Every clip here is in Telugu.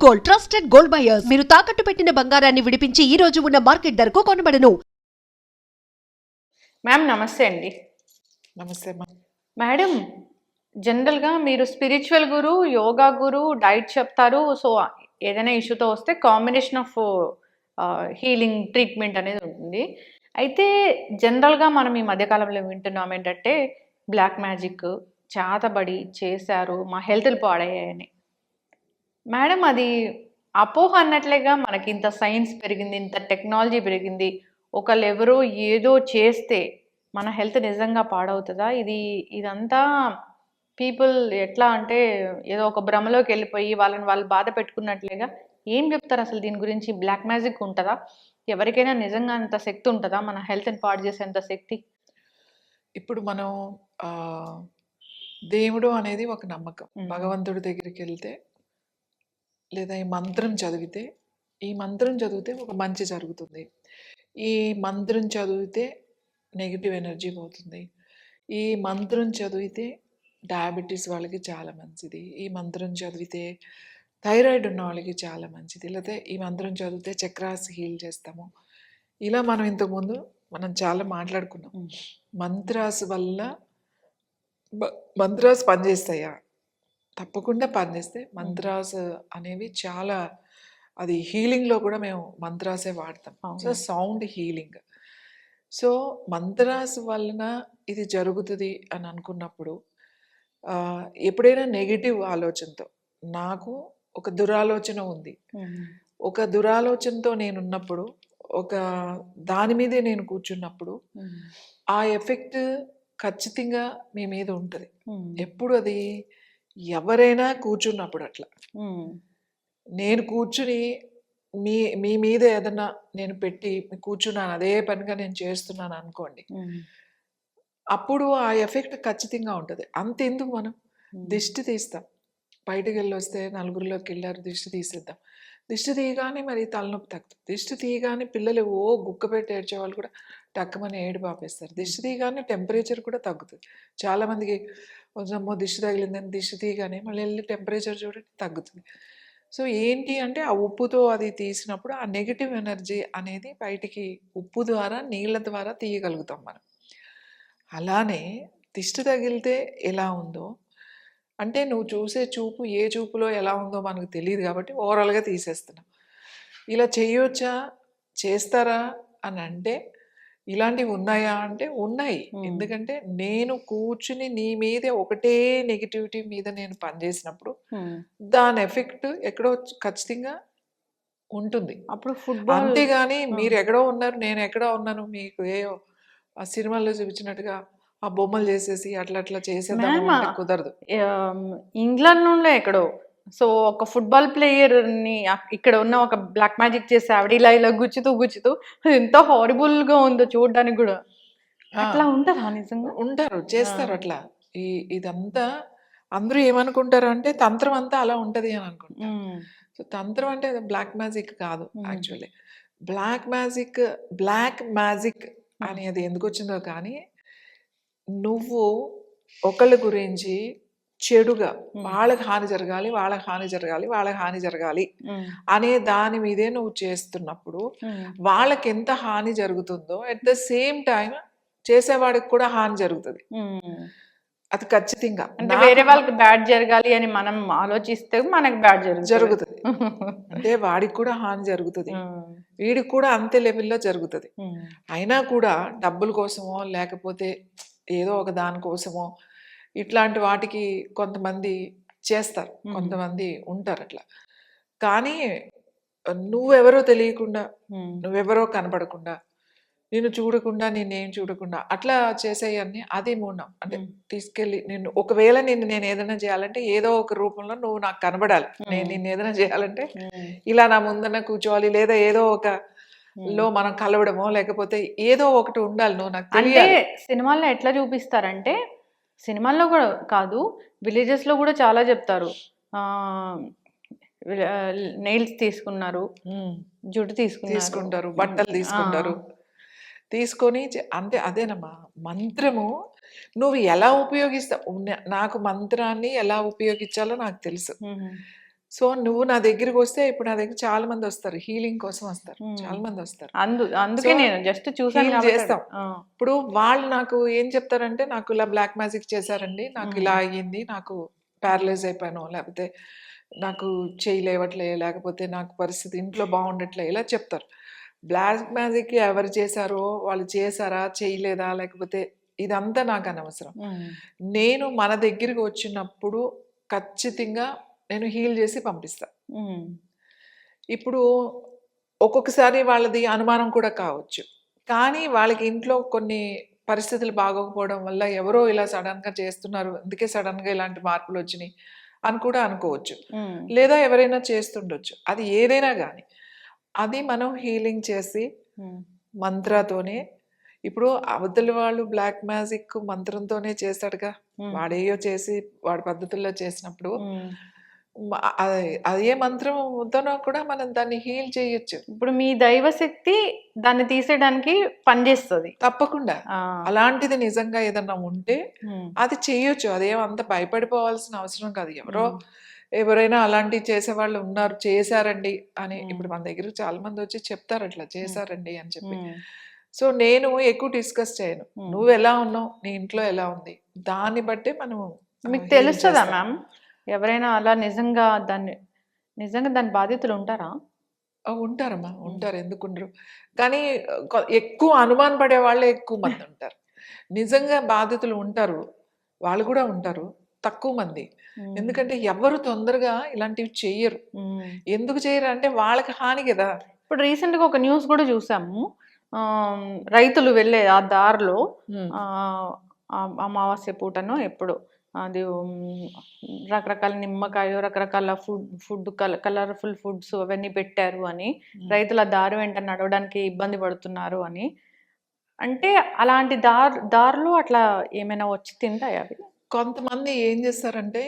Gold, trusted gold buyers. మీరు తాకట్టు పెట్టిన బంగారాన్ని విడిపించి ఈ రోజు ఉన్న మార్కెట్ ధరకు కొనబడను. మ్యామ్ నమస్తే అండి. నమస్తే అమ్మా. మేడం, జనరల్గా మీరు స్పిరిచువల్ గురు, యోగా గురు, డైట్ చెప్తారు. సో ఏదైనా ఇష్యూతో వస్తే కాంబినేషన్ ఆఫ్ హీలింగ్ ట్రీట్మెంట్ అనేది ఉంటుంది. అయితే జనరల్గా మనం ఈ మధ్యకాలంలో వింటున్నాం ఏంటంటే బ్లాక్ మ్యాజిక్ చేతబడి చేశారు, మా హెల్త్లు పాడయ్యాయని. మేడం, అది అపోహ అన్నట్లేగా. మనకి ఇంత సైన్స్ పెరిగింది, ఇంత టెక్నాలజీ పెరిగింది, ఒకళ్ళు ఎవరో ఏదో చేస్తే మన హెల్త్ నిజంగా పాడవుతుందా? ఇదంతా పీపుల్ ఎట్లా అంటే ఏదో ఒక భ్రమలోకి వెళ్ళిపోయి వాళ్ళని వాళ్ళు బాధ పెట్టుకున్నట్లేగా. ఏం చెప్తారు అసలు దీని గురించి? బ్లాక్ మ్యాజిక్ ఉంటుందా? ఎవరికైనా నిజంగా అంత శక్తి ఉంటుందా మన హెల్త్ని పాడు చేసేంత శక్తి? ఇప్పుడు మనం ఆ, దేవుడు అనేది ఒక నమ్మకం. భగవంతుడి దగ్గరికి వెళ్తే లేదా ఈ మంత్రం చదివితే ఒక మంచి జరుగుతుంది. ఈ మంత్రం చదివితే నెగిటివ్ ఎనర్జీ పోతుంది. ఈ మంత్రం చదివితే డయాబెటీస్ వాళ్ళకి చాలా మంచిది. ఈ మంత్రం చదివితే థైరాయిడ్ ఉన్న వాళ్ళకి చాలా మంచిది. లేకపోతే ఈ మంత్రం చదివితే చక్రాస్ హీల్ చేస్తాము. ఇలా మనం చాలా మాట్లాడుకున్నాం. మంత్రాస్ వల్ల మంత్రాస్ పనిచేస్తాయా? తప్పకుండా పనిచేస్తాయి. మంత్రాస్ అనేవి చాలా, అది హీలింగ్లో కూడా మేము మంత్రాసే వాడతాం. So sound healing. So mantras వలన ఇది జరుగుతుంది అని అనుకున్నప్పుడు ఎప్పుడైనా నెగిటివ్ ఆలోచనతో, నాకు ఒక దురాలోచన ఉంది, ఒక దురాలోచనతో నేనున్నప్పుడు, ఒక దాని మీదే నేను కూర్చున్నప్పుడు ఆ ఎఫెక్ట్ ఖచ్చితంగా మీ మీద ఉంటుంది. ఎప్పుడు అది ఎవరైనా కూర్చున్నప్పుడు అట్లా నేను కూర్చుని మీ మీద ఏదన్నా నేను పెట్టి కూర్చున్నాను, అదే పనిగా నేను చేస్తున్నాను అనుకోండి, అప్పుడు ఆ ఎఫెక్ట్ ఖచ్చితంగా ఉంటుంది. అంతెందుకు మనం దిష్టి తీస్తాం. బయటకు వెళ్ళి వస్తే నలుగురిలోకి వెళ్ళారు, దిష్టి తీసేద్దాం. దిష్టి తీయగానే మరి తలనొప్పి తగ్గుతుంది. దిష్టి తీయగానే పిల్లలు గుక్క పెట్టి ఏడ్చే వాళ్ళు కూడా టక్కుమని ఏడు పాపేస్తారు. దిష్టి తీయగానే టెంపరేచర్ కూడా తగ్గుతుంది. చాలామందికి కొంచెం దిష్టి తగిలిందని దిష్టి తీయగానే మళ్ళీ వెళ్ళి టెంపరేచర్ చూడండి తగ్గుతుంది. సో ఏంటి అంటే ఆ ఉప్పుతో అది తీసినప్పుడు ఆ నెగిటివ్ ఎనర్జీ అనేది బయటికి ఉప్పు ద్వారా, నీళ్ళ ద్వారా తీయగలుగుతాం మనం. అలానే దిష్టి తగిలితే ఎలా ఉందో అంటే నువ్వు చూసే చూపు ఏ చూపులో ఎలా ఉందో మనకు తెలియదు కాబట్టి ఓవరాల్గా తీసేస్తున్నాం. ఇలా చేయొచ్చా, చేస్తారా అని అంటే ఇలాంటివి ఉన్నాయా అంటే ఉన్నాయి. ఎందుకంటే నేను కూర్చుని నీ మీదే ఒకటే నెగిటివిటీ మీద నేను పనిచేసినప్పుడు దాని ఎఫెక్ట్ ఎక్కడో ఖచ్చితంగా ఉంటుంది. అప్పుడు ఫుట్బాల్ అంతేగాని మీరు ఎక్కడో ఉన్నారు, నేను ఎక్కడో ఉన్నాను, మీకు ఆ సినిమాల్లో చూపించినట్టుగా ఆ బొమ్మలు చేసేసి అట్లా అట్లా చేసేద్దాము అంటే కుదరదు. ఇంగ్లాండ్ నుండే ఎక్కడో సో ఒక ఫుట్బాల్ ప్లేయర్ని ఇక్కడ ఉన్న ఒక బ్లాక్ మ్యాజిక్ చేసి ఆవిడ ఇలా గుచ్చుతూ ఎంత హారిబుల్ గా ఉందో చూడడానికి కూడా. అట్లా ఉంటుందా నిజంగా? ఉంటారు, చేస్తారు అట్లా. ఇదంతా అందరూ ఏమనుకుంటారు అంటే తంత్రం అంతా అలా ఉంటది అని అనుకుంటారు. సో తంత్రం అంటే బ్లాక్ మ్యాజిక్ కాదు. యాక్చువల్లీ బ్లాక్ మ్యాజిక్ అనేది ఎందుకు వచ్చిందో కానీ, నువ్వు ఒకళ్ళ గురించి చెడుగా వాళ్ళకి హాని జరగాలి అనే దాని మీదే నువ్వు చేస్తున్నప్పుడు వాళ్ళకి ఎంత హాని జరుగుతుందో అట్ ద సేమ్ టైం చేసేవాడికి కూడా హాని జరుగుతుంది. అది ఖచ్చితంగా. అంటే వేరే వాళ్ళకి బ్యాడ్ జరగాలి అని మనం ఆలోచిస్తే మనకి బ్యాడ్ జరుగుతుంది. అంటే వాడికి కూడా హాని జరుగుతుంది, వీడికి కూడా అంతే లెవెల్లో జరుగుతుంది. అయినా కూడా డబ్బుల కోసమో లేకపోతే ఏదో ఒక దానికోసమో ఇట్లాంటి వాటికి కొంతమంది చేస్తారు, కొంతమంది ఉంటారు అట్లా. కానీ నువ్వెవరో తెలియకుండా, నువ్వెవరో కనపడకుండా, నేను చూడకుండా, నేనేం చూడకుండా అట్లా చేసేయన్ని అది మూఢం. అంటే తీసుకెళ్ళి ఒకవేళ నేను ఏదైనా చేయాలంటే ఏదో ఒక రూపంలో నువ్వు నాకు కనబడాలి. నేను ఏదైనా చేయాలంటే ఇలా నా ముందన్న కూర్చోవాలి, లేదా ఏదో ఒక లో మనం కలవడమో లేకపోతే ఏదో ఒకటి ఉండాలి, నువ్వు నాకు తెలియాలి. అంటే సినిమాల్లో ఎట్లా చూపిస్తారంటే, సినిమాల్లో కూడా కాదు, విలేజెస్ లో కూడా చాలా చెప్తారు. నెయిల్స్ తీసుకున్నారు, జుట్టు తీసుకుంటారు, బట్టలు తీసుకొని అంటే అదేనమ్మా మంత్రము. నువ్వు ఎలా ఉపయోగిస్తావు, నాకు మంత్రాన్ని ఎలా ఉపయోగించాలో నాకు తెలుసు. సో నువ్వు నా దగ్గరికి వస్తే ఇప్పుడు నా దగ్గర చాలా మంది వస్తారు, హీలింగ్ కోసం వస్తారు, చాలా మంది వస్తారు. అందుకే So, నేను జస్ట్ చూసాను heal కాబట్టి చేస్తాం. ఇప్పుడు వాళ్ళు నాకు ఏం చెప్తారంటే, నాకు ఇలా బ్లాక్ మ్యాజిక్ చేశారండి, నాకు ఇలా అయ్యింది, నాకు ప్యారలైజ్ అయిపోయాను, లేకపోతే నాకు చేయి లేవట్లే, లేకపోతే నాకు పరిస్థితి ఇంట్లో బాగుండట్లే, ఇలా చెప్తారు. బ్లాక్ మ్యాజిక్ ఎవరు చేశారో, వాళ్ళు చేశారా చేయలేదా, లేకపోతే ఇదంతా నాకు అనవసరం. నేను మన దగ్గరికి వచ్చినప్పుడు ఖచ్చితంగా నేను హీల్ చేసి పంపిస్తా. ఇప్పుడు ఒక్కొక్కసారి వాళ్ళది అనుమానం కూడా కావచ్చు, కానీ వాళ్ళకి ఇంట్లో కొన్ని పరిస్థితులు బాగోకపోవడం వల్ల ఎవరో ఇలా సడన్గా చేస్తున్నారు, అందుకే సడన్గా ఇలాంటి మార్పులు వచ్చినాయి అని కూడా అనుకోవచ్చు, లేదా ఎవరైనా చేస్తుండొచ్చు. అది ఏదైనా కానీ అది మనం హీలింగ్ చేసి మంత్రతోనే, ఇప్పుడు అవతలి వాళ్ళు బ్లాక్ మ్యాజిక్ మంత్రంతోనే చేస్తాడుగా, వాడేయో చేసి వాడి పద్ధతుల్లో చేసినప్పుడు అదే మంత్రంతోనో కూడా మనం దాన్ని హీల్ చేయొచ్చు. ఇప్పుడు మీ దైవశక్తి దాన్ని తీసేయడానికి పనిచేస్తుంది తప్పకుండా. అలాంటిది నిజంగా ఏదన్నా ఉంటే అది చేయొచ్చు, అదేం అంత భయపడిపోవాల్సిన అవసరం కాదు. ఎవరైనా అలాంటివి చేసేవాళ్ళు ఉన్నారు, చేశారండి అని ఇప్పుడు మన దగ్గర చాలా మంది వచ్చి చెప్తారు అట్లా చేశారండి అని చెప్పి. సో నేను ఎక్కువ డిస్కస్ చేయను, నువ్వు ఎలా ఉన్నావు, నీ ఇంట్లో ఎలా ఉంది, దాన్ని బట్టి మనం మీకు తెలుస్తుందా మ్యామ్? ఎవరైనా అలా నిజంగా దాని బాధితులు ఉంటారా? ఉంటారమ్మా, ఉంటారు, ఎందుకుండరు. కానీ ఎక్కువ అనుమాన పడే వాళ్ళే ఎక్కువ మంది ఉంటారు. నిజంగా బాధితులు ఉంటారు, వాళ్ళు కూడా ఉంటారు, తక్కువ మంది. ఎందుకంటే ఎవరు తొందరగా ఇలాంటివి చెయ్యరు. ఎందుకు చేయరు అంటే వాళ్ళకి హాని కదా. ఇప్పుడు రీసెంట్గా ఒక న్యూస్ కూడా చూసాము, రైతులు వెళ్ళే ఆ దారిలో అమావాస్య పూటనో ఎప్పుడు అది రకరకాల నిమ్మకాయ, రకరకాల ఫుడ్ కలర్ఫుల్ ఫుడ్స్ అవన్నీ పెట్టారు అని, రైతుల దారి వెంట నడవడానికి ఇబ్బంది పడుతున్నారు అని. అంటే అలాంటి దారిలో అట్లా ఏమైనా వచ్చి తింటాయి అవి? కొంతమంది ఏం చేస్తారంటే,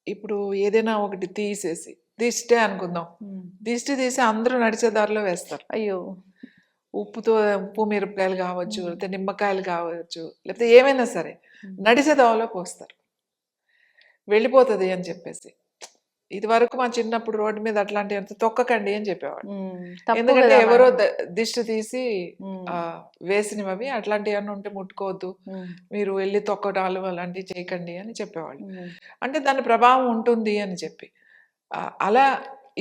ఇప్పుడు ఏదైనా ఒకటి తీసేసి, దిష్టే అనుకుందాం, దిష్టి తీసి అందరూ నడిచే దారిలో వేస్తారు. అయ్యో, ఉప్పు మిరపకాయలు కావచ్చు, లేకపోతే నిమ్మకాయలు కావచ్చు, లేకపోతే ఏమైనా సరే నడిచే దారిలో పోస్తారు, వెళ్ళిపోతుంది అని చెప్పేసి. ఇది వరకు మా చిన్నప్పుడు రోడ్డు మీద అట్లాంటివి అంత తొక్కకండి అని చెప్పేవాడు, ఎందుకంటే ఎవరో దిష్టి తీసి వేసినవి అట్లాంటివి ఏమన్నా ఉంటే ముట్టుకోవద్దు, మీరు వెళ్ళి తొక్కడాలు అలాంటివి చేయకండి అని చెప్పేవాళ్ళు. అంటే దాని ప్రభావం ఉంటుంది అని చెప్పి. అలా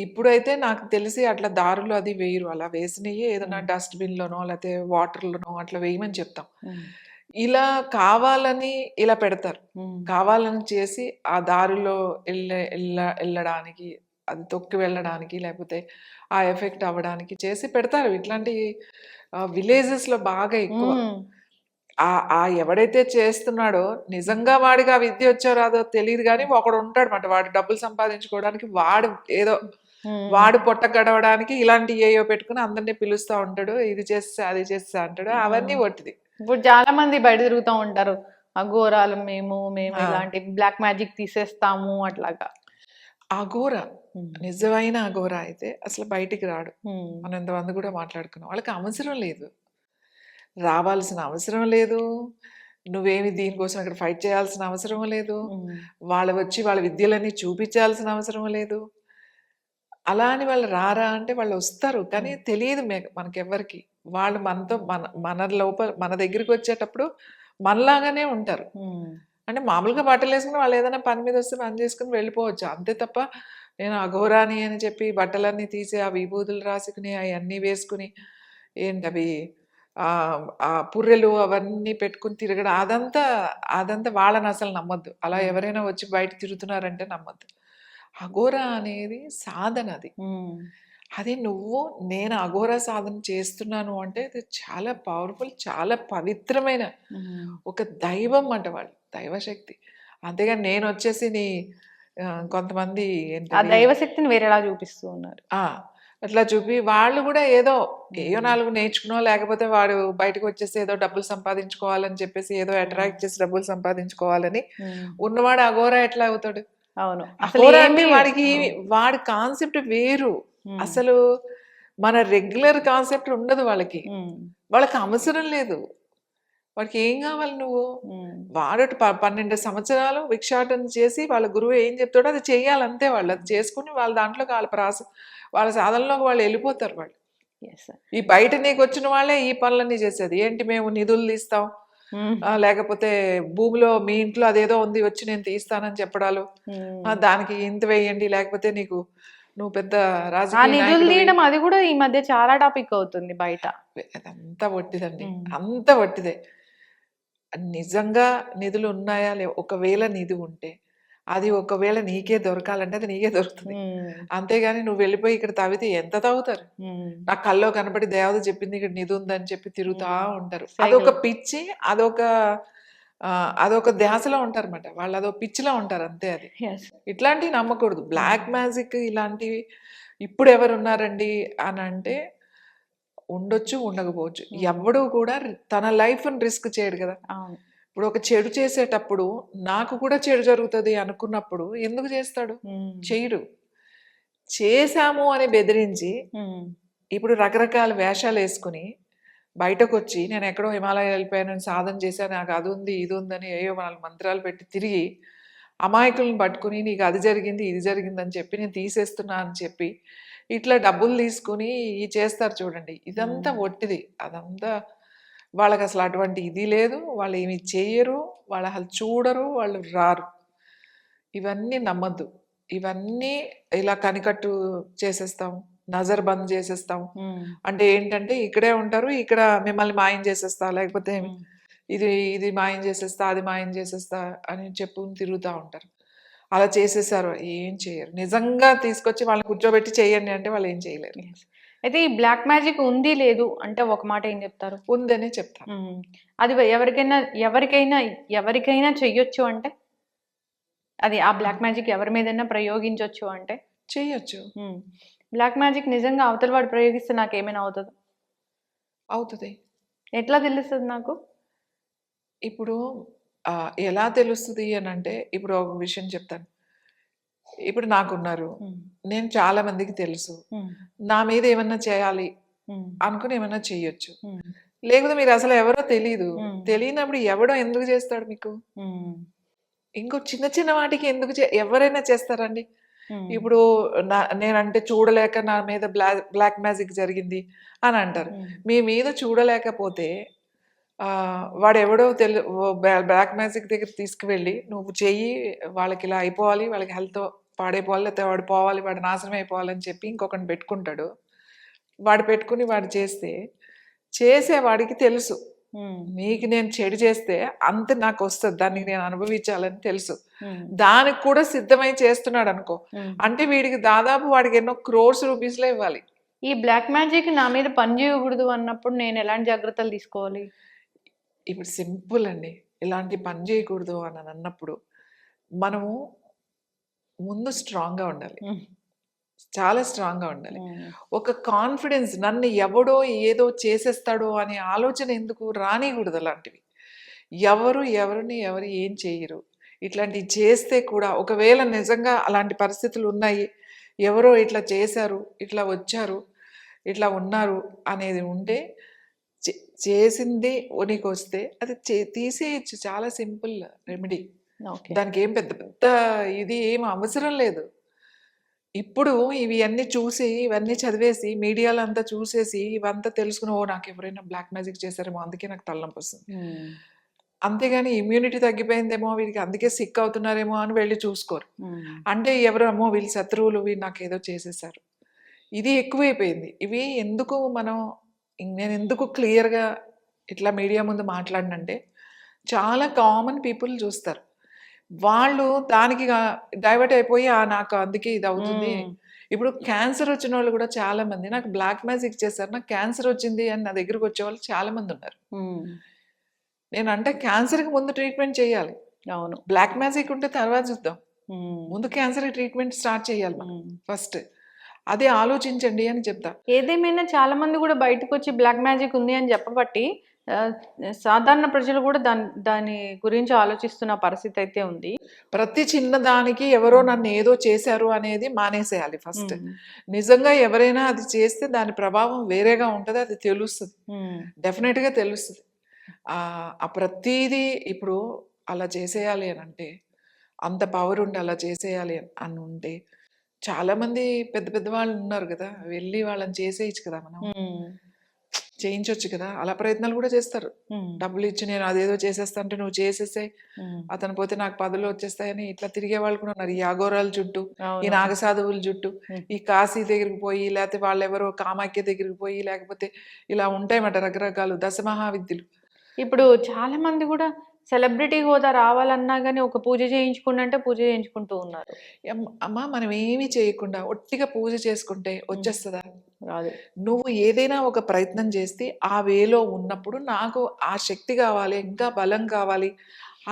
ఇప్పుడైతే నాకు తెలిసి అట్లా దారులు అది వేయరు, అలా వేసినవి ఏదైనా డస్ట్బిన్లోనో లేకపోతే వాటర్లోనో అట్లా వేయమని చెప్తాం. ఇలా కావాలని ఇలా పెడతారు, కావాలని చేసి ఆ దారిలో వెళ్ళడానికి, అది తొక్కి వెళ్ళడానికి, లేకపోతే ఆ ఎఫెక్ట్ అవ్వడానికి చేసి పెడతారు. ఇట్లాంటి విలేజెస్లో బాగా ఎక్కువ. ఎవడైతే చేస్తున్నాడో నిజంగా వాడికి ఆ విద్య వచ్చో రాదో తెలియదు, కానీ ఒకడు ఉంటాడు అన్నమాట, వాడు డబ్బులు సంపాదించుకోవడానికి, వాడు ఏదో వాడు పొట్ట గడవడానికి ఇలాంటి ఏయో పెట్టుకుని అందరినీ పిలుస్తూ ఉంటాడు, ఇది చేస్తే అది చేస్తా అంటాడు, అవన్నీ ఒట్టిది. ఇప్పుడు చాలా మంది బయట తిరుగుతూ ఉంటారు, అఘోరాలు మేము ఇలాంటి బ్లాక్ మ్యాజిక్ తీసేస్తాము అట్లాగా. అఘోర, నిజమైన అఘోర అయితే అసలు బయటికి రాడు. మనం ఎంతమంది కూడా మాట్లాడుకున్నాం, వాళ్ళకి అవసరం లేదు, రావాల్సిన అవసరం లేదు, నువ్వేమి దీనికోసం ఇక్కడ ఫైట్ చేయాల్సిన అవసరం లేదు, వాళ్ళు వచ్చి వాళ్ళ విద్యలన్నీ చూపించాల్సిన అవసరం లేదు. అలా అని వాళ్ళు రారా అంటే వాళ్ళు వస్తారు, కానీ తెలియదు మనకెవ్వరికి. వాళ్ళు మనతో మన లోపల మన దగ్గరికి వచ్చేటప్పుడు మనలాగానే ఉంటారు. అంటే మామూలుగా బట్టలు వేసుకుని వాళ్ళు ఏదైనా పని మీద వస్తే పని చేసుకుని వెళ్ళిపోవచ్చు, అంతే తప్ప నేను అఘోరాని అని చెప్పి బట్టలన్నీ తీసి ఆ విభూతులు రాసుకుని అవన్నీ వేసుకుని ఏంటవి ఆ పుర్రెలు అవన్నీ పెట్టుకుని తిరగడం, అదంతా వాళ్ళని అసలు నమ్మద్దు. అలా ఎవరైనా వచ్చి బయట తిరుగుతున్నారంటే నమ్మద్దు. అఘోర అనేది సాధన, అది నేను అఘోర సాధన చేస్తున్నాను అంటే అది చాలా పవర్ఫుల్, చాలా పవిత్రమైన ఒక దైవం అంట, వాళ్ళు దైవశక్తి. అంతేగాని నేను వచ్చేసి కొంతమంది ఆ దైవశక్తిని వేరేలా చూపిస్తూ ఉన్నారు, అట్లా చూపి వాళ్ళు కూడా ఏదో 4 నేర్చుకునో, లేకపోతే వాడు బయటకు వచ్చేసి ఏదో డబ్బులు సంపాదించుకోవాలని చెప్పేసి ఏదో అట్రాక్ట్ చేసి డబ్బులు సంపాదించుకోవాలని ఉన్నవాడు అఘోర ఎట్లా అవుతాడు? అవును, అఘోర అంటే వాడి కాన్సెప్ట్ వేరు. అసలు మన రెగ్యులర్ కాన్సెప్ట్ ఉండదు వాళ్ళకి అవసరం లేదు. వాడికి ఏం కావాలి నువ్వు? వాడు 12 సంవత్సరాలు భిక్షాటన చేసి వాళ్ళ గురువు ఏం చెప్తాడో అది చెయ్యాలంతే. వాళ్ళు అది చేసుకుని వాళ్ళ దాంట్లోకి వాళ్ళ సాధనలోకి వాళ్ళు వెళ్ళిపోతారు. వాళ్ళు ఈ బయట నీకు వచ్చిన వాళ్ళే ఈ పనులన్నీ చేసేది. ఏంటి మేము నిధులు తీస్తాం, లేకపోతే భూమిలో మీ ఇంట్లో అదేదో ఉంది వచ్చి నేను తీస్తానని చెప్పడాలు, దానికి ఇంత వేయండి, లేకపోతే నువ్వు పెద్ద రాజకీయ నిధులు తీయడం అది కూడా ఈ మధ్య చాలా టాపిక్ అవుతుంది బయట. అదంతా వట్టిదండి, అంత వట్టిదే. నిజంగా నిధులు ఉన్నాయా లేవు? ఒకవేళ నిధి ఉంటే అది ఒకవేళ నీకే దొరకాలంటే అది నీకే దొరుకుతుంది. అంతేగాని నువ్వు వెళ్ళిపోయి ఇక్కడ తవ్వితే ఎంత తవ్వుతారు? నాకు కల్లో కనపడి దేవత చెప్పింది ఇక్కడ నిధి ఉందని చెప్పి తిరుగుతా ఉంటారు. అదొక పిచ్చి, అదొక ధ్యాసలో ఉంటారు అన్నమాట. వాళ్ళు అదొక పిచ్చిలో ఉంటారు అంతే. అది ఇట్లాంటివి నమ్మకూడదు. బ్లాక్ మ్యాజిక్ ఇలాంటివి ఇప్పుడు ఎవరు ఉన్నారండి అని అంటే ఉండొచ్చు, ఉండకపోవచ్చు. ఎవడు కూడా తన లైఫ్ రిస్క్ చేయడు కదా. ఇప్పుడు ఒక చెడు చేసేటప్పుడు నాకు కూడా చెడు జరుగుతుంది అనుకున్నప్పుడు ఎందుకు చేస్తాడు? చేయడు. చేశాము అని బెదిరించి ఇప్పుడు రకరకాల వేషాలు వేసుకుని బయటకు వచ్చి నేను ఎక్కడో హిమాలయ వెళ్ళిపోయాను, సాధన చేశాను, నాకు అది ఉంది ఇది ఉందని ఏయో 4 మంత్రాలు పెట్టి తిరిగి అమాయకులను పట్టుకుని నీకు అది జరిగింది ఇది జరిగిందని చెప్పి నేను తీసేస్తున్నా అని చెప్పి ఇట్లా డబ్బులు తీసుకుని చేస్తారు చూడండి. ఇదంతా ఒట్టిది. అదంతా వాళ్ళకి అసలు అటువంటి ఇది లేదు. వాళ్ళు ఏమి చేయరు, వాళ్ళు అసలు చూడరు, వాళ్ళు రారు. ఇవన్నీ నమ్మద్దు. ఇవన్నీ ఇలా కనికట్టు చేసేస్తాం, నజర్ బంద్ చేసేస్తాం. అంటే ఏంటంటే ఇక్కడే ఉంటారు, ఇక్కడ మిమ్మల్ని మాయం చేసేస్తా, లేకపోతే ఇది మాయం చేసేస్తా, అది మాయం చేసేస్తా అని చెప్పుకుని తిరుగుతూ ఉంటారు. అలా చేసేసారు, ఏం చేయరు. నిజంగా తీసుకొచ్చి వాళ్ళని కూర్చోబెట్టి చేయండి అంటే వాళ్ళు ఏం చేయలేరు. అయితే ఈ బ్లాక్ మ్యాజిక్ ఉంది లేదు అంటే ఒక మాట ఏం చెప్తారు? ఉందనే చెప్తాను. అది ఎవరికైనా చెయ్యొచ్చు అంటే, అది ఆ బ్లాక్ మ్యాజిక్ ఎవరి మీదైనా ప్రయోగించవచ్చు అంటే చెయ్యొచ్చు. బ్లాక్ మ్యాజిక్ నిజంగా అవతల వాడు ప్రయోగిస్తే నాకు ఏమైనా అవుతుంది? అవుతుంది. ఎట్లా తెలుస్తుంది నాకు? ఇప్పుడు ఎలా తెలుస్తుంది అని అంటే, ఇప్పుడు ఒక విషయం చెప్తాను. ఇప్పుడు నాకున్నారు, నేను చాలా మందికి తెలుసు, నా మీద ఏమన్నా చేయాలి అనుకుని ఏమన్నా చెయ్యొచ్చు. లేకపోతే మీరు అసలు ఎవరో తెలీదు, తెలియనప్పుడు ఎవడో ఎందుకు చేస్తాడు మీకు? ఇంకో చిన్న చిన్న వాటికి ఎందుకు ఎవరైనా చేస్తారండి. ఇప్పుడు నేనంటే చూడలేక నా మీద బ్లాక్ మ్యాజిక్ జరిగింది అని అంటారు. మీ మీద చూడలేకపోతే వాడెవడో బ్లాక్ మ్యాజిక్ దగ్గర తీసుకువెళ్ళి నువ్వు చెయ్యి, వాళ్ళకి ఇలా అయిపోవాలి, వాళ్ళకి హెల్త్ పాడైపోవాలి, లేకపోతే వాడు పోవాలి, వాడు నాశనం అయిపోవాలని చెప్పి ఇంకొకరిని పెట్టుకుంటాడు. వాడు పెట్టుకుని వాడు చేసేవాడికి తెలుసు నీకు నేను చెడు చేస్తే అంత నాకు వస్తుంది, దానికి నేను అనుభవించాలని తెలుసు. దానికి కూడా సిద్ధమై చేస్తున్నాడు అనుకో, అంటే వీడికి దాదాపు వాడికి ఎన్నో crores రూపీస్లో ఇవ్వాలి. ఈ బ్లాక్ మ్యాజిక్ నా మీద పని చేయకూడదు అన్నప్పుడు నేను ఎలాంటి జాగ్రత్తలు తీసుకోవాలి? ఇప్పుడు సింపుల్ అండి. ఇలాంటి పని చేయకూడదు అని అన్నప్పుడు మనము ముందు స్ట్రాంగ్గా ఉండాలి, చాలా స్ట్రాంగ్గా ఉండాలి. ఒక కాన్ఫిడెన్స్, నన్ను ఎవడో ఏదో చేసేస్తాడో అనే ఆలోచన ఎందుకు రానికూడదు. అలాంటివి ఎవరు ఏం చేయరు. ఇట్లాంటివి చేస్తే కూడా ఒకవేళ నిజంగా అలాంటి పరిస్థితులు ఉన్నాయి, ఎవరో ఇట్లా చేశారు, ఇట్లా వచ్చారు, ఇట్లా ఉన్నారు అనేది ఉంటే, చేసింది నీకు వస్తే అది తీసేయచ్చు. చాలా సింపుల్ రెమెడీ. దానికి ఏం పెద్ద పెద్ద ఇది ఏం అవసరం లేదు. ఇప్పుడు ఇవి అన్నీ చూసి ఇవన్నీ చదివేసి మీడియాలో అంతా చూసేసి ఇవంతా తెలుసుకుని నాకు ఎవరైనా బ్లాక్ మ్యాజిక్ చేశారేమో అందుకే నాకు తలనొప్పి వస్తుంది, అంతేగాని ఇమ్యూనిటీ తగ్గిపోయిందేమో వీడికి అందుకే సిక్ అవుతున్నారేమో అని వెళ్ళి చూసుకోరు. అంటే ఎవరమ్మో వీళ్ళు శత్రువులు, వీళ్ళు నాకు ఏదో చేసేసారు, ఇది ఎక్కువైపోయింది. ఇవి ఎందుకు నేను ఎందుకు క్లియర్గా ఇట్లా మీడియా ముందు మాట్లాడినంటే, చాలా కామన్ పీపుల్ చూస్తారు, వాళ్ళు దానికి డైవర్ట్ అయిపోయి నాకు అందుకే ఇది అవుతుంది. ఇప్పుడు క్యాన్సర్ వచ్చిన వాళ్ళు కూడా చాలా మంది నాకు బ్లాక్ మ్యాజిక్ చేశారు, నాకు క్యాన్సర్ వచ్చింది అని నా దగ్గరకు వచ్చే వాళ్ళు చాలా మంది ఉన్నారు. నేను అంటే క్యాన్సర్కి ముందు ట్రీట్మెంట్ చేయాలి. అవును, బ్లాక్ మ్యాజిక్ ఉంటే తర్వాత చూద్దాం, ముందు క్యాన్సర్ ట్రీట్మెంట్ స్టార్ట్ చేయాలి ఫస్ట్. అదే ఆలోచించండి అని చెప్తా. ఏదేమైనా చాలా మంది కూడా బయటకు వచ్చి బ్లాక్ మ్యాజిక్ ఉంది అని చెప్పబట్టి సాధారణ ప్రజలు కూడా దాని గురించి ఆలోచిస్తున్న పరిస్థితి అయితే ఉంది. ప్రతి చిన్న దానికి ఎవరో నన్ను ఏదో చేశారు అనేది మానేసేయాలి ఫస్ట్. నిజంగా ఎవరైనా అది చేస్తే దాని ప్రభావం వేరేగా ఉంటుంది, అది తెలుస్తుంది, డెఫినెట్గా తెలుస్తుంది. ఆ ప్రతీదీ ఇప్పుడు అలా చేసేయాలి అని అంటే, అంత పవర్ ఉండి అలా చేసేయాలి అని ఉంటే, చాలామంది పెద్ద పెద్ద వాళ్ళు ఉన్నారు కదా! వెళ్ళి వాళ్ళని చేసేయచ్చు కదా మనం. చేయించొచ్చు కదా! అలా ప్రయత్నాలు కూడా చేస్తారు. డబ్బులు ఇచ్చి నేను అదేదో చేసేస్తా అంటే నువ్వు చేసేసేయి. అతను పోతే నాకు పదవులు వచ్చేస్తాయని ఇట్లా తిరిగే వాళ్ళు కూడా ఉన్నారు. ఈ అఘోరాల చుట్టూ, ఈ నాగసాధువుల చుట్టూ, ఈ కాశీ దగ్గరికి పోయి, లేకపోతే వాళ్ళెవరో కామాఖ్య దగ్గరికి పోయి, లేకపోతే ఇలా ఉంటాయన్నమాట రకరకాలు దశమహావిద్యలు. ఇప్పుడు చాలా మంది కూడా సెలబ్రిటీ హోదా రావాలన్నా గానీ ఒక పూజ చేయించుకుంటే పూజ చేయించుకుంటూ ఉన్నారు. అమ్మ మనం ఏమీ చేయకుండా ఒట్టిగా పూజ చేసుకుంటే వచ్చేస్తుందా? రాదు. నువ్వు ఏదైనా ఒక ప్రయత్నం చేస్తే ఆ వేలో ఉన్నప్పుడు నాకు ఆ శక్తి కావాలి, ఇంకా బలం కావాలి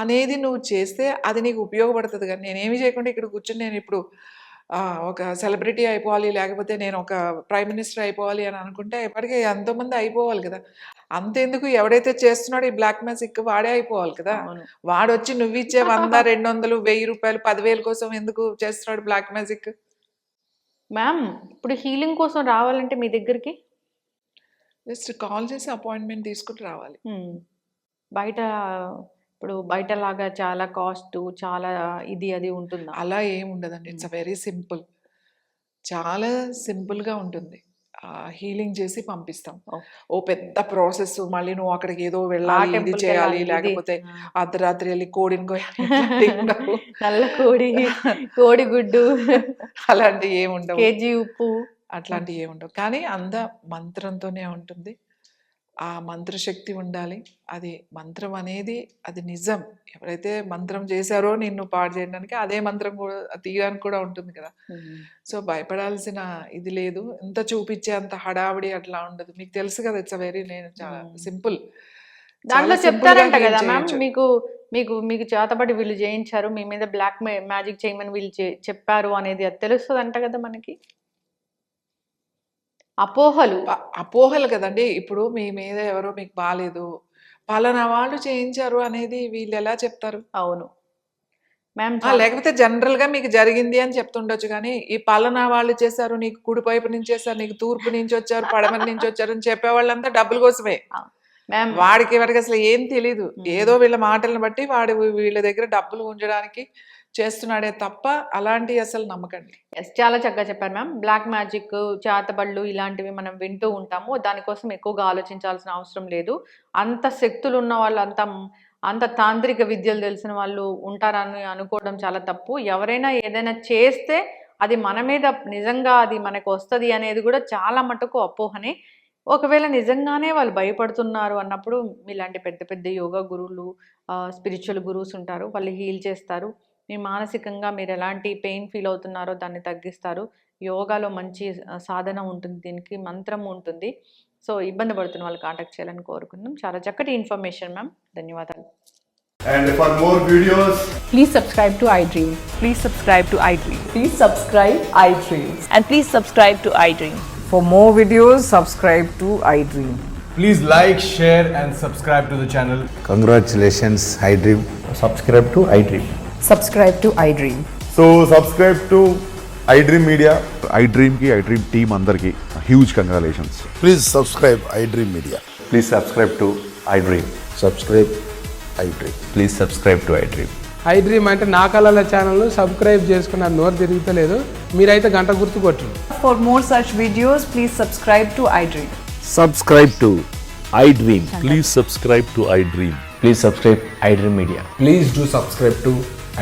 అనేది నువ్వు చేస్తే అది నీకు ఉపయోగపడుతుంది. కానీ నేనేమి చేయకుండా ఇక్కడ కూర్చొని నేను ఇప్పుడు ఒక సెలబ్రిటీ అయిపోవాలి, లేకపోతే నేను ఒక ప్రైమ్ మినిస్టర్ అయిపోవాలి అని అనుకుంటే ఎప్పటికీ ఎంతోమంది అయిపోవాలి కదా. అంతెందుకు, ఎవడైతే చేస్తున్నాడో ఈ బ్లాక్ మ్యాజిక్ వాడే అయిపోవాలి కదా. వాడు వచ్చి నువ్వు ఇచ్చే 100, 200, 1000 రూపాయలు, 10,000 కోసం ఎందుకు చేస్తున్నాడు బ్లాక్ మ్యాజిక్? మ్యామ్ ఇప్పుడు హీలింగ్ కోసం రావాలంటే మీ దగ్గరికి జస్ట్ కాల్ చేసి అపాయింట్మెంట్ తీసుకుని రావాలి. బయట ఇప్పుడు బయటలాగా చాలా కాస్ట్, చాలా ఇది అది ఉంటుందా? అలా ఏమి ఉండదండి. It's very simple. చాలా సింపుల్గా ఉంటుంది. హీలింగ్ చేసి పంపిస్తాం. ఓ పెద్ద ప్రాసెస్, మళ్ళీ నువ్వు అక్కడికి ఏదో వెళ్ళాలి, ఇది చేయాలి, లేకపోతే అర్ధరాత్రి వెళ్ళి కోడిని కోయాలి, నల్ల కోడి, కోడి గుడ్డు అలాంటివి ఏమి ఉండవు. కేజీ ఉప్పు అట్లాంటివి ఏమి ఉండవు. కానీ అంద మంత్రంతోనే ఉంటుంది. ఆ మంత్రశక్తి ఉండాలి. అది మంత్రం అనేది అది నిజం. ఎవరైతే మంత్రం చేశారో నిన్ను పాడు చేయడానికి, అదే మంత్రం కూడా తీయడానికి కూడా ఉంటుంది కదా. సో భయపడాల్సిన ఇది లేదు. ఇంత చూపించే అంత హడావిడి అట్లా ఉండదు. మీకు తెలుసు కదా, ఇట్స్ వెరీ నేను చాలా సింపుల్. దాంట్లో చెప్తారంట కదా మ్యామ్, మీకు మీకు మీకు చేతబడి వీళ్ళు చేయించారు, మీ మీద బ్లాక్ మ్యాజిక్ చేయమని వీళ్ళు చెప్పారు అనేది అది తెలుస్తుందంట కదా మనకి. అపోహలు కదండి. ఇప్పుడు మీ మీద ఎవరో మీకు బాగాలేదు, పలానా వాళ్ళు చేయించారు అనేది వీళ్ళు ఎలా చెప్తారు? అవును మ్యామ్. లేకపోతే జనరల్ గా మీకు జరిగింది అని చెప్తుండొచ్చు. కానీ ఈ పలానా వాళ్ళు చేశారు, నీకు కుడివైపు నుంచి చేశారు, నీకు తూర్పు నుంచి వచ్చారు, పడమర నుంచి వచ్చారు అని చెప్పేవాళ్ళంతా డబ్బుల కోసమే. వాడికి అసలు ఏం తెలీదు. ఏదో వీళ్ళ మాటలను బట్టి వాడు వీళ్ళ దగ్గర డబ్బులు ఉంచడానికి చేస్తున్నాడే తప్ప అలాంటి అసలు నమ్మకండి. చాలా చక్కగా చెప్పారు మ్యామ్. బ్లాక్ మ్యాజిక్, చేతబళ్ళు ఇలాంటివి మనం వింటూ ఉంటాము. దానికోసం ఎక్కువగా ఆలోచించాల్సిన అవసరం లేదు. అంత శక్తులు ఉన్న వాళ్ళు, అంత తాంత్రిక విద్యలు తెలిసిన వాళ్ళు ఉంటారని అనుకోవడం చాలా తప్పు. ఎవరైనా ఏదైనా చేస్తే అది మన మీద నిజంగా అది మనకు వస్తుంది అనేది కూడా చాలా మటుకు అపోహనే. ఒకవేళ నిజంగానే వాళ్ళు భయపడుతున్నారు అన్నప్పుడు ఇలాంటి పెద్ద పెద్ద యోగా గురువులు, స్పిరిచువల్ గురువుస్ ఉంటారు. వాళ్ళు హీల్ చేస్తారు. మీ మానసికంగా మీరు ఎలాంటి పెయిన్ ఫీల్ అవుతున్నారో దాన్ని తగ్గిస్తారు. యోగాలో మంచి సాధన ఉంటుంది, దీనికి మంత్రం ఉంటుంది. సో ఇబ్బంది పడుతున్న వాళ్ళు కాంటాక్ట్ చేయాలని కోరుకుందాం. చాలా చక్కటి ఇన్ఫర్మేషన్ మ్యామ్, ధన్యవాదాలు. And for more videos, please subscribe to iDream. Please subscribe to iDream. Please subscribe iDream. And please subscribe to iDream. For more videos, subscribe to iDream. please like, share and subscribe to the channel. Congratulations, iDream. Subscribe to iDream. Subscribe to iDream. So subscribe to iDream Media. iDream ki iDream team andarki huge congratulations. Please subscribe iDream Media. Please subscribe to iDream. Subscribe iDream. Please subscribe to iDream. iDream అంటే నా కళల ఛానల్ను సబ్స్క్రైబ్ చేసుకున్న నోరు తిరుగుతలేదు, మీరైతే గంట గుర్తు కొట్టండి. For more such videos, please subscribe to iDream. Subscribe to iDream. Please subscribe to iDream. Please subscribe iDream Media. Please do subscribe to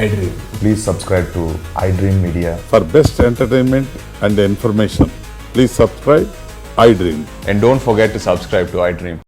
iDream. Please subscribe to iDream Media. For best entertainment and information, please subscribe iDream. And don't forget to subscribe to iDream.